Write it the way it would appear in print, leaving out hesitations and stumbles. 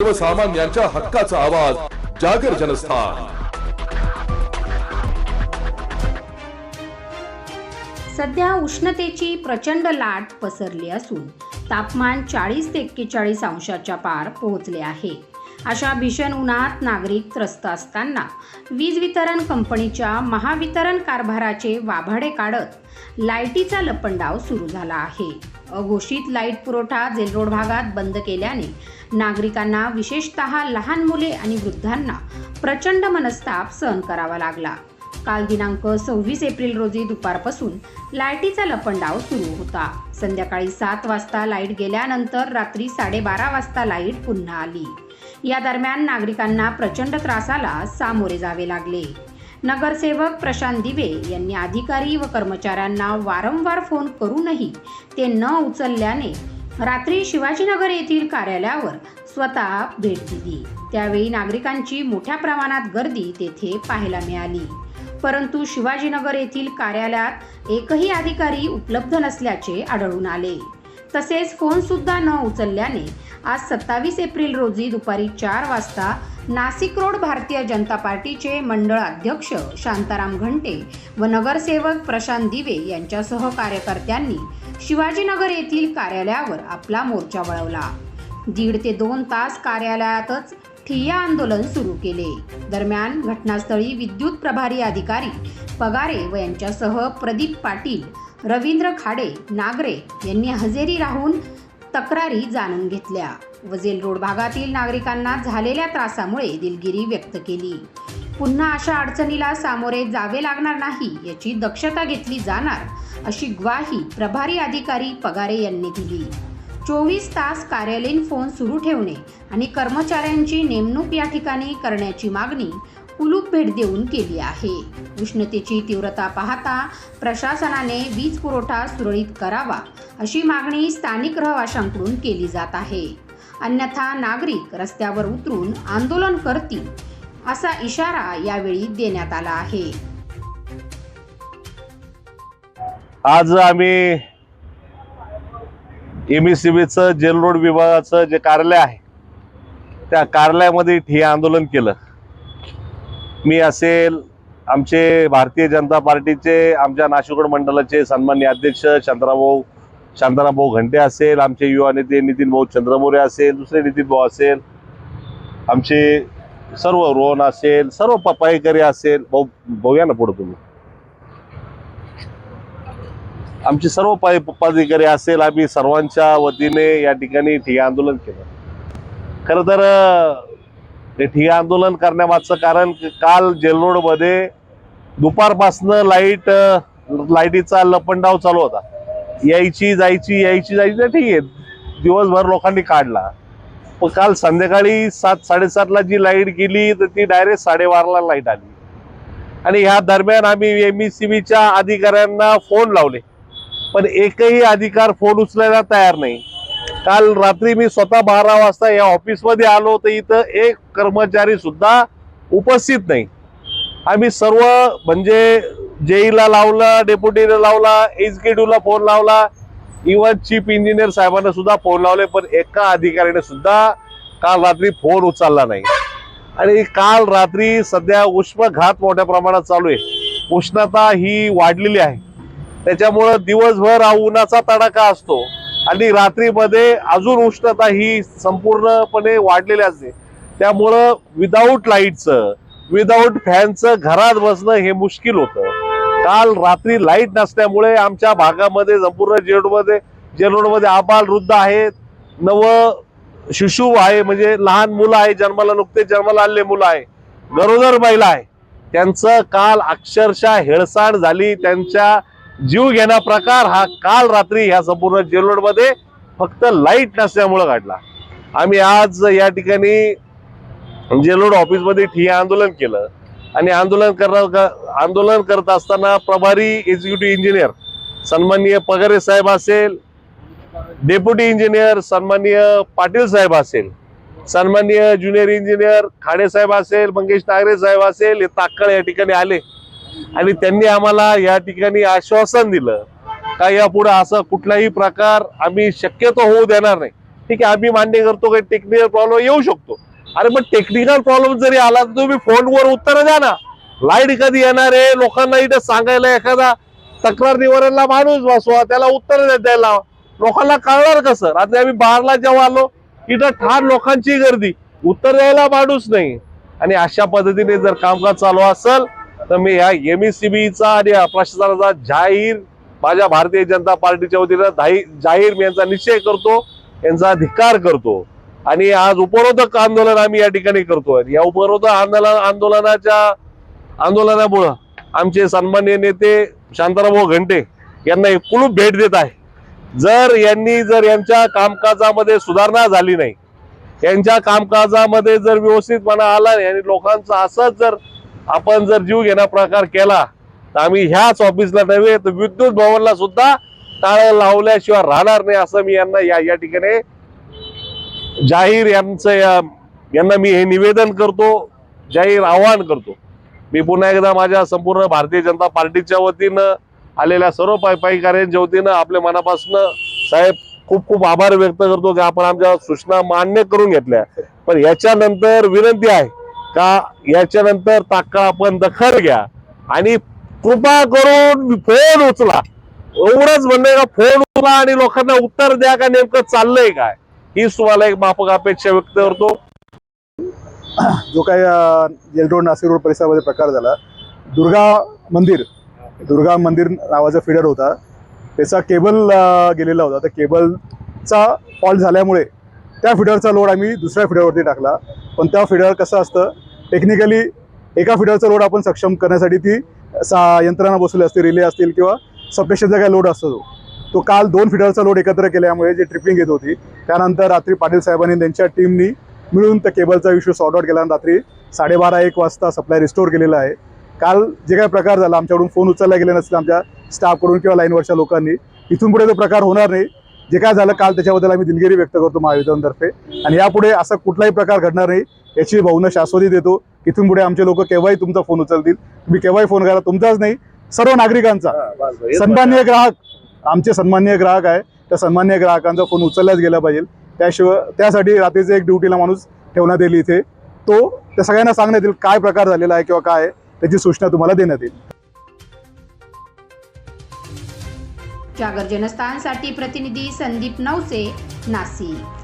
सर्वसामान्यांच्या हक्काचा आवाज जागर जनस्थान। सध्या उष्णतेची प्रचंड लाट पसरली असून तापमान 40 ते 41 अंशाच्या पार पोहोचले आहे। अशा भीषण उन्हात नागरिक त्रस्त असताना वीज वितरण कंपनीच्या महावितरण कारभाराचे वाभाडे काढत लाईटीचा लपंडाव सुरू झाला आहे। अघोषित लाईट पुरवठा जेल रोड भागात बंद केल्याने नागरिकांना विशेषतः लहान मुले आणि वृद्धांना प्रचंड मनस्ताप सहन करावा लागला। काल दिनांक 26 एप्रिल रोजी दुपारपासून लाईटीचा लपंडाव सुरू होता। संध्याकाळी 7 वाजता लाईट गेल्यानंतर रात्री 12:30 वाजता लाईट पुन्हा आली। या दरम्यान नागरिकांना प्रचंड त्रासाला सामोरे जावे लागले। नगरसेवक प्रशांत दिवे यांनी अधिकारी व कर्मचाऱ्यांना वारंवार फोन करूनही ते न उचलल्याने रात्री शिवाजीनगर येथील कार्यालयावर स्वतः भेट दिली। त्यावेळी नागरिकांची मोठ्या प्रमाणात गर्दी तेथे पाहायला मिळाली, परंतु शिवाजीनगर येथील कार्यालयात एकही अधिकारी उपलब्ध नसल्याचे आढळून आले। तसेच फोन सुद्धा न उचलल्याने आज 27 एप्रिल रोजी दुपारी 4 वाजता नाशिक रोड भारतीय जनता पार्टीचे मंडळ अध्यक्ष शांताराम घंटे व नगरसेवक प्रशांत दिवे यांच्यासह कार्यकर्त्यांनी शिवाजीनगर येथील कार्यालयावर आपला मोर्चा वळवला। 1.5 ते 2 तास कार्यालयातच ठिय्या आंदोलन सुरू केले। दरम्यान घटनास्थळी विद्युत प्रभारी अधिकारी पगारे व यांच्यासह प्रदीप पाटील, रवींद्र खाडे, नागरे यांनी हजेरी राहून तक्रारी जाणून घेतल्या व जेल रोड भागातील नागरिकांना झालेल्या त्रासामुळे दिलगिरी व्यक्त केली। पुन्हा अशा अडचणीला सामोरे जावे लागणार नाही याची दक्षता घेतली जाणार अशी ग्वाही प्रभारी अधिकारी पगारे यांनी दिली। 24 तास कार्यालयीन फोन सुरू ठेवणे आणि कर्मचाऱ्यांची नेमणूक या ठिकाणी करण्याची मागणी कुलूप भेट देऊन केली आहे। उष्णतेची तीव्रता पाहता प्रशासनाने वीज पुरवठा सुरळीत करावा अशी मागणी स्थानिक रहिवाशांकडून केली जात आहे, अन्यथा नागरिक रस्त्यावर उतरून आंदोलन करतील असा इशारा यावेळी देण्यात आला आहे। आज आम्ही एमएससीबीचं जेल रोड विभागाचं जे कार्यालय आहे त्या कार्यालयामध्ये ठिय्या आंदोलन केलं। मी असेल, आमचे भारतीय जनता पार्टीचे आमच्या नाशिक रोड मंडळाचे सन्माननीय अध्यक्ष शांताराम घंटे असेल, आमचे युवा नेते नितीन भाऊ चंद्रमोरे असेल, दुसरे नितीन भाऊ असेल, आमचे सर्व रोहन असेल, सर्व पपाईकरी असेल, भाऊ या ना पुढे तुम्ही, आमचे सर्व पदाधिकारी असेल, आम्ही सर्वांच्या वतीने या ठिकाणी ठिय्या आंदोलन केलं। खरं तर ठिय्या आंदोलन करण्यामागचं कारण काल जेल रोड मध्ये दुपारपासनं लाईटीचा लपंडाव चालू होता। यायची जायची ठीक आहे, दिवसभर लोकांनी काढला, पण काल संध्याकाळी 7-7:30ला जी लाईट गेली तर ती डायरेक्ट 12:30ला लाईट आली। आणि ह्या दरम्यान आम्ही एमएससीबीच्या अधिकाऱ्यांना फोन लावले, पण एकही अधिकार फोन उचलायला तयार नाही। काल रात्री मी स्वतः 12 वाजता या ऑफिसमध्ये आलो तर इथं एक कर्मचारी सुद्धा उपस्थित नाही। आम्ही सर्व म्हणजे जेईला लावला, डेप्युटीला लावला, एक्झिक्युटिव्हला फोन लावला, इव्हन चीफ इंजिनियर साहेबांना सुद्धा फोन लावले, पण एका अधिकाऱ्याने सुद्धा काल रात्री फोन उचलला नाही। आणि काल रात्री सध्या उष्माघात मोठ्या प्रमाणात चालू आहे, उष्णता ही वाढलेली आहे, त्याच्यामुळे दिवसभर उन्हाचा तडाखा असतो आणि रात्रीमध्ये अजून उष्णता ही संपूर्णपणे वाढलेली असते। त्यामुळं विदाऊट लाईटचं, विदाऊट फॅनचं घरात बसणं हे मुश्किल होतं। काल रात्री लाईट नसल्यामुळे आमच्या भागामध्ये संपूर्ण जेल रोडमध्ये आबाल वृद्ध आहेत, नव शिशु आहे, म्हणजे लहान मुलं आहे, नुकतेच जन्माला आलेले मुलं आहे, गरोदर महिला आहे, त्यांचं काल अक्षरशः हेळसांड झाली। त्यांच्या जीव घेणा प्रकार हा काल रात्री ह्या संपूर्ण जेल रोड मध्ये फक्त लाईट नसल्यामुळे घडला। आम्ही आज या ठिकाणी जेल रोड ऑफिस मध्ये ठिय्या आंदोलन केलं आणि आंदोलन करत असताना प्रभारी एक्झिक्युटिव्ह इंजिनियर सन्माननीय पगारे साहेब असेल, डेप्युटी इंजिनियर सन्माननीय पाटील साहेब असेल, सन्माननीय ज्युनियर इंजिनियर खाडे साहेब असेल, मंगेश नागरे साहेब असेल, हे तात्काळ या ठिकाणी आले आणि त्यांनी आम्हाला या ठिकाणी आश्वासन दिलं का यापुढे असं कुठलाही प्रकार आम्ही शक्यतो होऊ देणार नाही। ठीक आहे, आम्ही मान्य करतो की टेक्निकल प्रॉब्लेम येऊ शकतो. अरे पण टेक्निकल प्रॉब्लेम जरी आला तर तुम्ही फोनवर उत्तर द्या ना. लाईट कधी येणार आहे लोकांना इथे सांगायला, एखादा तक्रार निवारणला माणूस बसवा, त्याला उत्तर द्यायला लोकांना कळणार कसं? रात्री आम्ही बारला जेव्हा आलो इथं ठार लोकांची गर्दी, उत्तर द्यायला माणूस नाही. आणि अशा पद्धतीने जर कामकाज चालू असेल तर मी या MECBचा आणि प्रशासनाचा जाहीर, माझ्या भारतीय जनता पार्टीच्या वतीनं जाहीर मी यांचा निषेध करतो, यांचा धिक्कार करतो. आणि आज उपरोधक आंदोलन आम्ही या ठिकाणी करतो. या उपरोधक आंदोलनामुळं आमचे सन्माननीय नेते शांताराम घंटे यांना एक कुलूप भेट देत आहे. जर यांच्या कामकाजामध्ये सुधारणा झाली नाही, यांच्या कामकाजामध्ये जर व्यवस्थितपणा आला नाही आणि लोकांचा असंच जर आपण जर जीव घेणा प्रकार केला तर आम्ही ह्याच ऑफिसला नव्हे तर विद्युत भवनला सुद्धा टाळं लावल्याशिवाय राहणार नाही, असं मी यांना या ठिकाणी जाहीर यांना मी हे निवेदन करतो, जाहीर आवाहन करतो. मी पुन्हा एकदा माझ्या संपूर्ण भारतीय जनता पार्टीच्या वतीनं आलेल्या सर्व पाईकाऱ्यांच्या वतीनं आपल्या मनापासून साहेब खूप खूप आभार व्यक्त करतो की आपण आमच्या सूचना मान्य करून घेतल्या. पण याच्यानंतर विनंती आहे का याच्यानंतर तात्काळ आपण दखल घ्या आणि कृपा करून फोन उचला. एवढंच म्हणणं का फोन उचला आणि लोकांना उत्तर द्या का नेमकं चाललंय काय, हीच तुम्हाला एक माफक अपेक्षा व्यक्त करतो. जो काही जेल रोड नाशिक रोड परिसरामध्ये प्रकार झाला, दुर्गा मंदिर नावाचा फीडर होता, त्याचा केबल गेलेला होता. तर केबलचा फॉल्ट झाल्यामुळे त्या फिडरचा लोड आम्ही दुसऱ्या फिडरवरती टाकला. पण त्या फिडर कसं असतं, टेक्निकली एका फिडरचा लोड आपण सक्षम करण्यासाठी ती यंत्रणा बसवली असते, रिले असतील किंवा सबस्टेशनचा काय लोड असतो तो काल 2 फिडरचा लोड एकत्र केल्यामुळे जे ट्रिपिंग येत होती, त्यानंतर रात्री पाटील साहेबांनी त्यांच्या टीमनी मिळून त्या केबलचा इश्यू सॉर्ट आउट केला आणि रात्री 12:30-1 वाजता सप्लाय रिस्टोर केलेला आहे. काल जे काही प्रकार झाला, आमच्याकडून फोन उचलला गेले नसतील आमच्या स्टाफकडून किंवा लाईनवरच्या लोकांनी, इथून पुढे तो प्रकार होणार नाही. जे काय झालं काल त्याच्याबद्दल आम्ही दिलगिरी व्यक्त करतो महावितरणतर्फे, आणि यापुढे असा कुठलाही प्रकार घडणार नाही याची भावना शाश्वती देतो. इथून पुढे आमचे लोक केव्हाही तुमचा फोन उचलतील, तुम्ही केव्हाही फोन करा, तुमचाच नाही सर्व नागरिकांचा. सन्माननीय ग्राहक, आमचे सन्माननीय ग्राहक आहे, त्या सन्माननीय ग्राहकांचा फोन उचललाच गेला पाहिजे. त्याशिवाय त्यासाठी रात्रीचे एक ड्युटीला माणूस ठेवण्यात येईल इथे, तो त्या सगळ्यांना सांगण्यात येईल काय प्रकार झालेला आहे किंवा काय त्याची सूचना तुम्हाला देण्यात येईल. जागर जनस्थानसाठी प्रतिनिधी संदीप नवसे, नाशिक.